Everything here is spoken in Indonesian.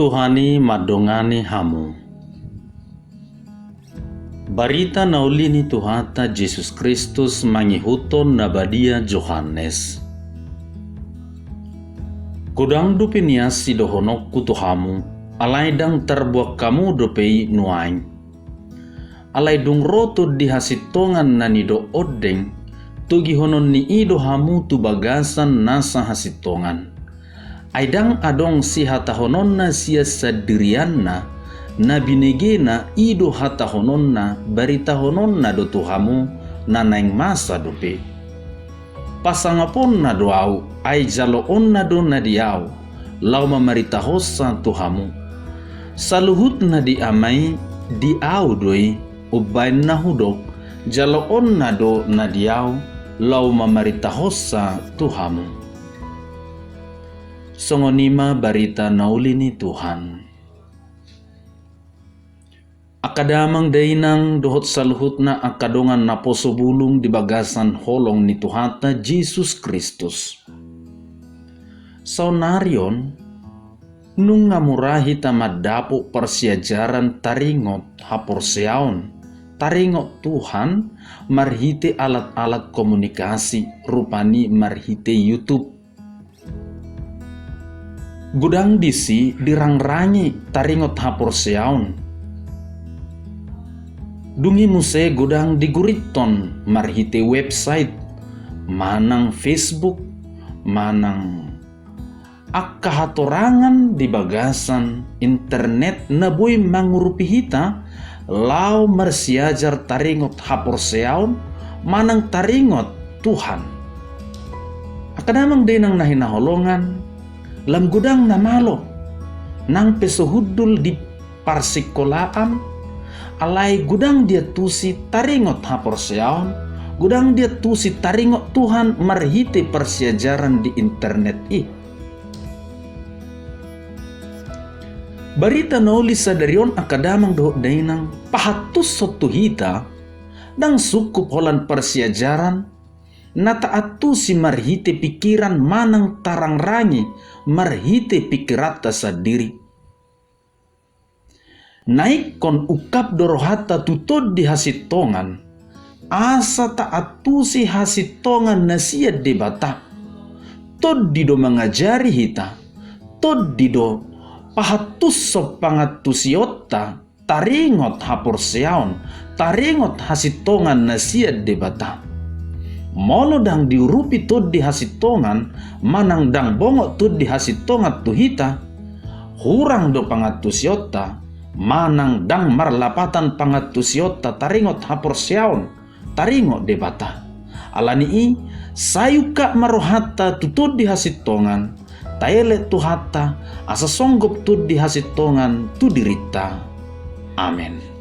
Tuhani madongani hamu. Barita naulini Tuhata Yesus Kristus mangihuton nabadia Johannes. Kudang dupiniasi dohonokku Tuhamu, alaidang terbuak kamu dopei nuaing. Alaidung roto dihasitongan nanido odeng, tugi honon ni ido hamu tu bagasan nasa hasitongan. Aidang adong si hatahononna sia sadirianna, na binegena ido hatahononna baritahononna do tuhamu na naing masa dope. Pasangapon na doau, ay jaloon na do na diau, lau mamaritahosa tuhamu. Saluhut na di amay, diau doi, ubay na hudok, jaloon na do na diau, lau mamaritahosa tuhamu. Songonima barita naulini Tuhan. Akadamang dainang dohot saluhut na akadongan naposo bulung di bagasan holong ni Tuhata Yesus Kristus. Saunarion, nung ngamurahi tamadapo persiajaran taringot haporseaon, taringot Tuhan marhite alat-alat komunikasi rupani marhite YouTube. Gudang disi dirangrangi taringot haporseaon. Dungi muse gudang diguriton marhite website, manang Facebook, manang akahatorangan di bagasan internet na boy mangurupi hita, lau marsiajar taringot haporseaon, manang taringot Tuhan. Akadamang dinang nahinaholongan, lam gudang na malo, nang pesohudul di parsikolaan, alay gudang dia tusi taringot haporseaon, gudang dia tusi taringot Tuhan marhite persiajaran di internet Barita nauli sadarion akadamang dohot dainang pahatus sotu hita, dang sukup holan persiajaran, na taatu si marhite pikiran manang tarang rangi marhite pikirata sa diri. Naik kon ukap dorohata tutod di hasitongan, asa taatu si hasitongan na siya debata. Tod dido mengajari hita, tod dido pahatus so pangatusiota, taringot haporseaon, taringot hasitongan na siya debata. Molo dang diurupi tod di hasitongan, manang dang bongok tod di hasitongan tuhita, hurang do pangatusiota, manang dang marlapatan pangatusiota taringot haporseaon, taringot debata. Alani sayuka marohata tutod di hasitongan, taele tuhata asa songgop tod di hasitongan tu dirita. Amen.